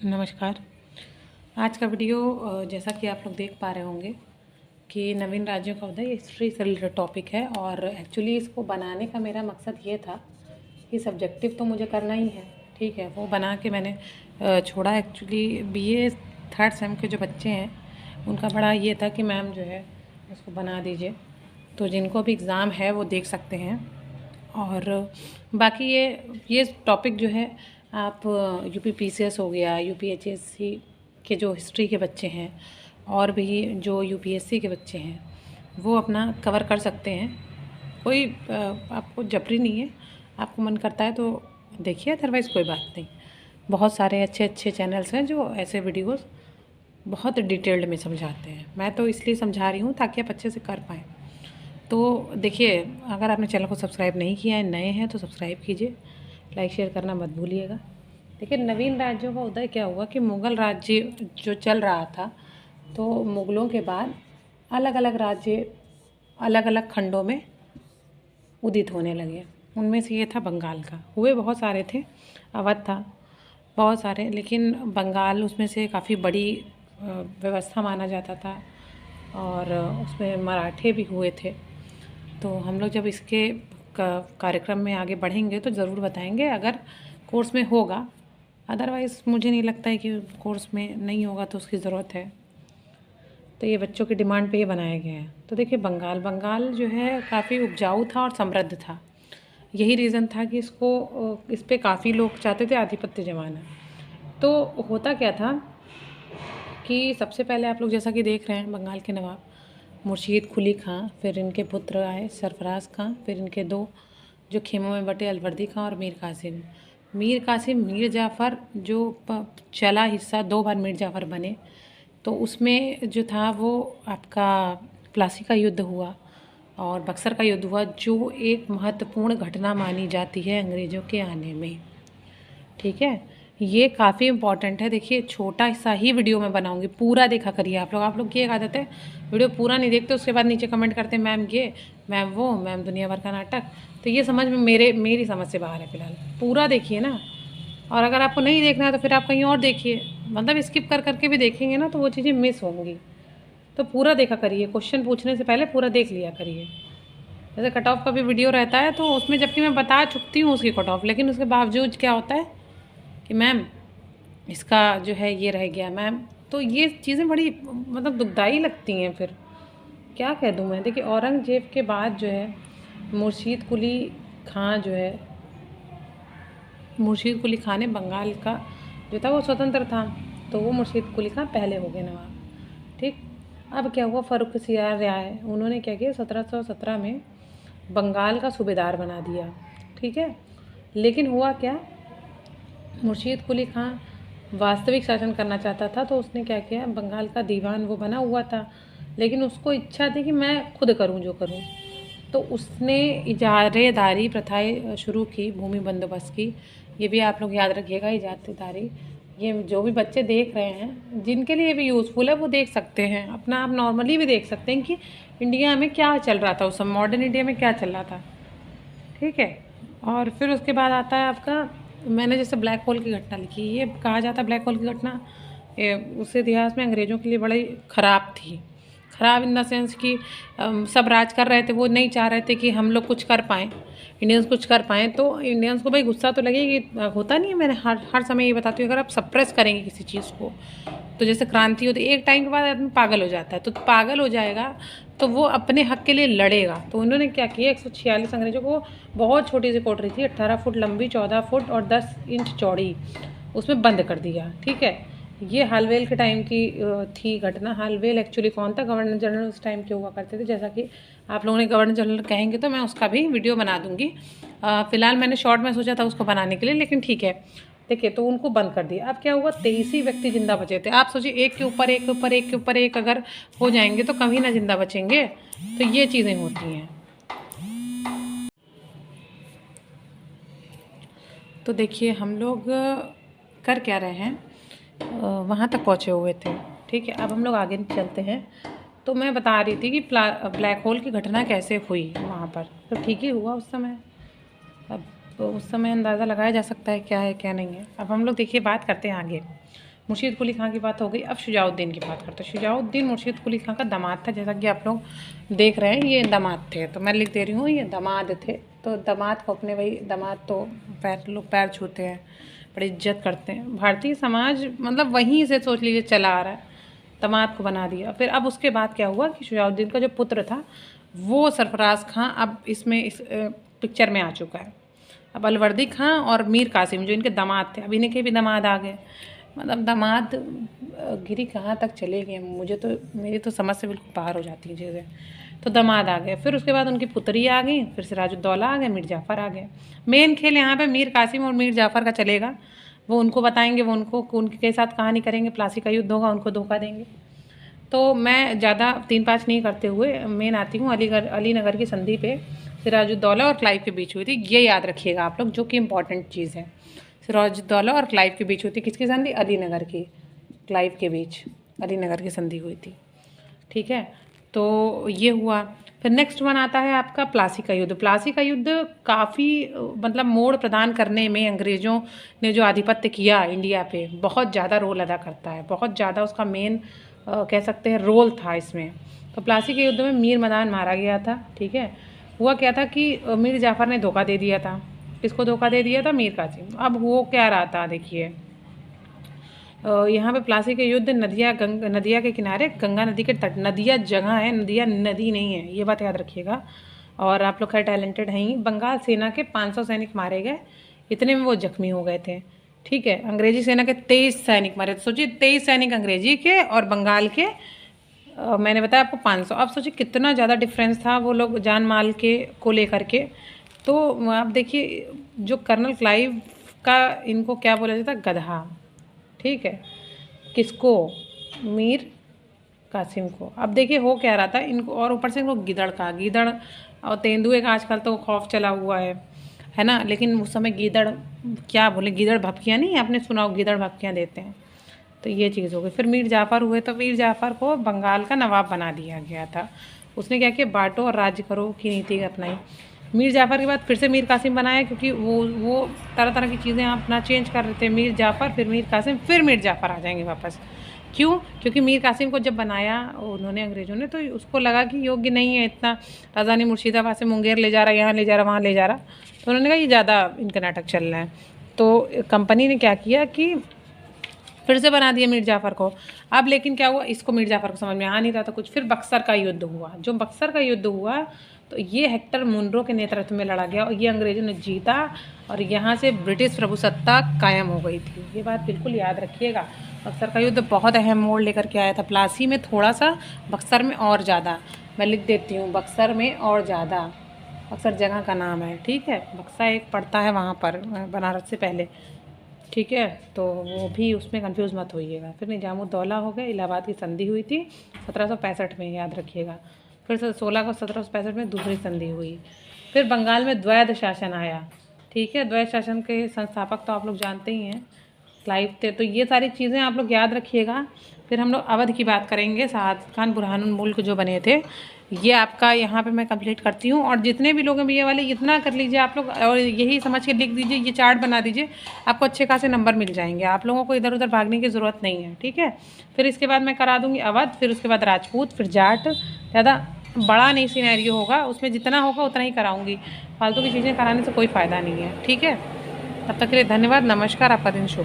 नमस्कार। आज का वीडियो जैसा कि आप लोग देख पा रहे होंगे कि नवीन राज्यों का उदय हिस्ट्री से रिलेटेड टॉपिक है और एक्चुअली इसको बनाने का मेरा मकसद ये था कि सब्जेक्टिव तो मुझे करना ही है, ठीक है। वो बना के मैंने छोड़ा। एक्चुअली बीए थर्ड सेम के जो बच्चे हैं उनका बड़ा ये था कि मैम जो है उसको बना दीजिए, तो जिनको भी एग्ज़ाम है वो देख सकते हैं। और बाकी ये टॉपिक जो है आप यूपीपीसीएस हो गया, यूपीएचएससी के जो हिस्ट्री के बच्चे हैं और भी जो यूपीएससी के बच्चे हैं वो अपना कवर कर सकते हैं। कोई आपको जबरी नहीं है, आपको मन करता है तो देखिए, अदरवाइज़ कोई बात नहीं। बहुत सारे अच्छे अच्छे चैनल्स हैं जो ऐसे वीडियोस बहुत डिटेल्ड में समझाते हैं। मैं तो इसलिए समझा रही हूँ ताकि आप अच्छे से कर पाएँ। तो देखिए, अगर आपने चैनल को सब्सक्राइब नहीं किया है, नए हैं तो सब्सक्राइब कीजिए, लाइक शेयर करना मत भूलिएगा। देखिए, नवीन राज्यों का उदय क्या हुआ कि मुग़ल राज्य जो चल रहा था, तो मुग़लों के बाद अलग अलग राज्य अलग अलग खंडों में उदित होने लगे। उनमें से ये था बंगाल का। हुए बहुत सारे थे, अवध था, बहुत सारे, लेकिन बंगाल उसमें से काफ़ी बड़ी व्यवस्था माना जाता था और उसमें मराठे भी हुए थे। तो हम लोग जब इसके कार्यक्रम में आगे बढ़ेंगे तो ज़रूर बताएंगे, अगर कोर्स में होगा। अदरवाइज़ मुझे नहीं लगता है कि कोर्स में नहीं होगा तो उसकी ज़रूरत है। तो ये बच्चों की डिमांड पे ये बनाया गया है। तो देखिए, बंगाल जो है काफ़ी उपजाऊ था और समृद्ध था। यही रीज़न था कि इस पे काफ़ी लोग चाहते थे आधिपत्य जमाना। तो होता क्या था कि सबसे पहले आप लोग जैसा कि देख रहे हैं, बंगाल के नवाब मुर्शीद कुली खां, फिर इनके पुत्र आए सरफराज खां, फिर इनके दो जो खेमों में बटे अलवर्दी खां और मीर जाफ़र जो चला हिस्सा, 2 बार मीर जाफ़र बने। तो उसमें जो था वो आपका प्लासी का युद्ध हुआ और बक्सर का युद्ध हुआ, जो एक महत्वपूर्ण घटना मानी जाती है अंग्रेज़ों के आने में, ठीक है। ये काफ़ी इम्पॉर्टेंट है। देखिए, छोटा सा ही वीडियो मैं बनाऊंगी, पूरा देखा करिए आप लोग की एक आदत है, वीडियो पूरा नहीं देखते, उसके बाद नीचे कमेंट करते हैं मैम ये, मैम वो, मैम दुनिया भर का नाटक। तो ये समझ में मेरी समझ से बाहर है फ़िलहाल। पूरा देखिए ना, और अगर आपको नहीं देखना है तो फिर आप कहीं और देखिए। मतलब स्किप कर करके भी देखेंगे ना तो वो चीज़ें मिस होंगी। तो पूरा देखा करिए, क्वेश्चन पूछने से पहले पूरा देख लिया करिए। जैसे कट ऑफ का भी वीडियो रहता है तो उसमें जबकि मैं बता चुकती हूँ उसकी कट ऑफ, लेकिन उसके बावजूद क्या होता है कि मैम इसका जो है ये रह गया मैम। तो ये चीज़ें बड़ी मतलब दुखदाई लगती हैं। फिर क्या कह दूँ मैं। देखिए, औरंगज़ेब के बाद जो है मुर्शीद कुली खां जो है, मुर्शीद कुली खां ने बंगाल का जो था वो स्वतंत्र था, तो वो मुर्शीद कुली खां पहले हो गए नवाब, ठीक। अब क्या हुआ, फ़र्रुखसियार रियाय उन्होंने क्या किया, 1717 में बंगाल का सूबेदार बना दिया, ठीक है। लेकिन हुआ क्या, मुर्शीद कुली खां वास्तविक शासन करना चाहता था, तो उसने क्या किया, बंगाल का दीवान वो बना हुआ था, लेकिन उसको इच्छा थी कि मैं खुद करूं जो करूं। तो उसने इजारेदारी प्रथाएं शुरू की, भूमि बंदोबस्त की। ये भी आप लोग याद रखिएगा, इजारेदारी। ये जो भी बच्चे देख रहे हैं, जिनके लिए भी यूज़फुल है वो देख सकते हैं, अपना आप नॉर्मली भी देख सकते हैं कि इंडिया में क्या चल रहा था उस समय, मॉडर्न इंडिया में क्या चल रहा था, ठीक है। और फिर उसके बाद आता है आपका, मैंने जैसे ब्लैक होल की घटना लिखी, ये कहा जाता है ब्लैक होल की घटना उस इतिहास में अंग्रेज़ों के लिए बड़ी ख़राब थी। ख़राब इन द सेंस कि सब राज कर रहे थे, वो नहीं चाह रहे थे कि हम लोग कुछ कर पाएँ, इंडियंस कुछ कर पाएँ। तो इंडियंस को भाई गुस्सा तो लगेगी, होता नहीं है। मैंने हर समय ये बताती हूँ, अगर आप सप्रेस करेंगे किसी चीज़ को तो जैसे क्रांति होती है, एक टाइम के बाद आदमी पागल हो जाता है। तो पागल हो जाएगा तो वो अपने हक के लिए लड़ेगा। तो उन्होंने क्या किया, 146 अंग्रेज़ों को बहुत छोटी सी कोठरी थी, 18 फुट लंबी, 14 फुट और 10 इंच चौड़ी, उसमें बंद कर दिया, ठीक है। ये हालवेल के टाइम की थी घटना। हालवेल एक्चुअली कौन था, गवर्नर जनरल उस टाइम के हुआ करते थे। जैसा कि आप लोगों ने गवर्नर जनरल कहेंगे तो मैं उसका भी वीडियो बना दूंगी। फ़िलहाल मैंने शॉर्ट में सोचा था उसको बनाने के लिए, लेकिन ठीक है। देखिए, तो उनको बंद कर दिया। अब क्या हुआ, 23 ही व्यक्ति जिंदा बचे थे। आप सोचिए, एक के ऊपर एक के ऊपर एक के ऊपर एक अगर हो जाएंगे तो कभी ना जिंदा बचेंगे। तो ये चीज़ें होती हैं। तो देखिए, हम लोग कर क्या रहे हैं, वहाँ तक पहुँचे हुए थे, ठीक है। अब हम लोग आगे चलते हैं। तो मैं बता रही थी कि ब्लैक होल की घटना कैसे हुई वहाँ पर। तो ठीक ही हुआ उस समय। अब तो उस समय अंदाज़ा लगाया जा सकता है क्या है क्या नहीं है। अब हम लोग देखिए बात करते हैं आगे। मुर्शीद कुली खां की बात हो गई। अब शुजाउद्दीन की बात करते हैं। शुजाउद्दीन मुर्शीद कुली खां का दामाद था, जैसा कि आप लोग देख रहे हैं ये दामाद थे, तो मैं लिख दे रही हूँ ये दामाद थे। तो दामाद को अपने, वही दामाद तो लोग पैर छूते हैं, बड़ी इज्जत करते हैं। भारतीय समाज मतलब वहीं से सोच लीजिए चला आ रहा है, दामाद को बना दिया। फिर अब उसके बाद क्या हुआ कि शुजाउद्दीन का जो पुत्र था वो सरफराज खां अब इसमें इस पिक्चर में आ चुका है। अब अलवर्दी खां और मीर कासिम जो इनके दामाद थे, अब इन्हीं के भी दामाद आ गए। मतलब दामाद गिरी कहाँ तक चले गए, मुझे तो, मेरी तो समझ से बिल्कुल बाहर हो जाती है चीज़ें। तो दामाद आ गए, फिर उसके बाद उनकी पुत्री आ गई, फिर सिराजुद्दौला आ गए, मीर जाफ़र आ गए। मेन खेल यहाँ पे मीर कासिम और मीर जाफ़र का चलेगा। वो उनको बताएंगे, वो उनके साथ कहानी करेंगे, प्लासी का युद्ध होगा, उनको धोखा देंगे। तो मैं ज़्यादा 3-5 नहीं करते हुए मेन आती हूँ। अलीनगर की संधि पे सिराजुद्दौला और क्लाइव के बीच हुई थी, ये याद रखिएगा आप लोग, जो कि इम्पॉर्टेंट चीज़ है। सिराजुद्दौला और क्लाइव के बीच हुई थी, किसकी संधि? अलीनगर की, क्लाइव के बीच अलीनगर की संधि हुई थी, ठीक है। तो ये हुआ। फिर नेक्स्ट वन आता है आपका प्लासी का युद्ध। प्लासी का युद्ध काफ़ी मतलब मोड़ प्रदान करने में अंग्रेज़ों ने जो आधिपत्य किया इंडिया पे, बहुत ज़्यादा रोल अदा करता है, बहुत ज़्यादा उसका मेन कह सकते हैं रोल था इसमें। तो प्लासी के युद्ध में मीर मदान मारा गया था, ठीक है। हुआ क्या था कि मीर जाफ़र ने धोखा दे दिया था। किसको धोखा दे दिया था? मीर कासिम। अब वो क्या रहा था देखिए, यहाँ पे प्लासी के युद्ध नदिया के किनारे, गंगा नदी के तट, नदिया जगह है, नदिया नदी नहीं है, ये बात याद रखिएगा। और आप लोग खैर टैलेंटेड हैं ही। बंगाल सेना के 500 सैनिक मारे गए, इतने में वो जख्मी हो गए थे, ठीक है। अंग्रेजी सेना के 23 सैनिक मारे, तो सोचिए 23 सैनिक अंग्रेजी के और बंगाल के मैंने बताया आपको 500। अब सोचिए कितना ज़्यादा डिफरेंस था वो लोग जान माल के को लेकर के। तो आप देखिए जो कर्नल क्लाइव का, इनको क्या बोला जाता है? गधा, ठीक है। किसको? मीर कासिम को। अब देखिए हो क्या रहा था इनको, और ऊपर से इनको गीदड़ का, गीदड़ और तेंदुए का आजकल तो खौफ चला हुआ है ना। लेकिन उस समय गीदड़, क्या बोले, गीदड़ भपकियाँ, नहीं आपने सुना हो, गीदड़ भपकियाँ देते हैं। तो ये चीज़ हो गई। फिर मीर जाफ़र हुए, तो मीर जाफ़र को बंगाल का नवाब बना दिया गया था। उसने क्या किया? बांटो और राज्य करो की नीति अपनाई। मीर जाफ़र के बाद फिर से मीर कासिम बनाया, क्योंकि वो तरह तरह की चीज़ें अपना चेंज कर रहे थे। मीर जाफ़र, फिर मीर कासिम, फिर मीर जाफ़र आ जाएंगे वापस। क्यों? क्योंकि मीर कासिम को जब बनाया उन्होंने, अंग्रेज़ों ने, तो उसको लगा कि योग्य नहीं है इतना, राजधानी मुर्शिदाबाद से मुंगेर ले जा रहा, यहाँ ले जा रहा, वहाँ ले जा रहा। तो उन्होंने कहा ये ज़्यादा इनका नाटक चल रहा है। तो कंपनी ने क्या किया कि फिर से बना दिया मीर जाफ़र को। अब लेकिन क्या हुआ, इसको मीर जाफ़र को समझ में आ नहीं रहा था कुछ। फिर बक्सर का युद्ध हुआ। जो बक्सर का युद्ध हुआ तो ये हेक्टर मुनरो के नेतृत्व में लड़ा गया और ये अंग्रेज़ों ने जीता और यहाँ से ब्रिटिश प्रभुसत्ता कायम हो गई थी। ये बात बिल्कुल याद रखिएगा। बक्सर का युद्ध बहुत अहम मोड़ लेकर के आया था। प्लासी में थोड़ा सा, बक्सर में और ज़्यादा। मैं लिख देती हूँ, बक्सर में और ज़्यादा। बक्सर जगह का नाम है, ठीक है। बक्सा एक पड़ता है वहाँ पर बनारस से पहले, ठीक है। तो वो भी, उसमें कंफ्यूज मत होइएगा। फिर निजामुद्दौला हो गए, इलाहाबाद की संधि हुई थी 1765 में, याद रखिएगा। फिर 16 अगस्त 1765 में दूसरी संधि हुई। फिर बंगाल में द्वैध शासन आया, ठीक है। द्वैध शासन के संस्थापक तो आप लोग जानते ही हैं, क्लाइव थे। तो ये सारी चीज़ें आप लोग याद रखिएगा। फिर हम लोग अवध की बात करेंगे, साद खान बुरहानुल मुल्क जो बने थे। ये आपका यहाँ पे मैं कंप्लीट करती हूँ। और जितने भी लोग हैं ये वाले, इतना कर लीजिए आप लोग, और यही समझ के लिख दीजिए, ये चार्ट बना दीजिए, आपको अच्छे खासे नंबर मिल जाएंगे। आप लोगों को इधर उधर भागने की ज़रूरत नहीं है, ठीक है। फिर इसके बाद मैं करा दूँगी अवध, फिर उसके बाद राजपूत, फिर जाट। ज़्यादा बड़ा नहीं सिनेरियो होगा, उसमें जितना होगा उतना ही कराऊँगी। फालतू की चीज़ें कराने से कोई फ़ायदा नहीं है, ठीक है। तब तक के लिए धन्यवाद, नमस्कार, आपका दिन शुभ।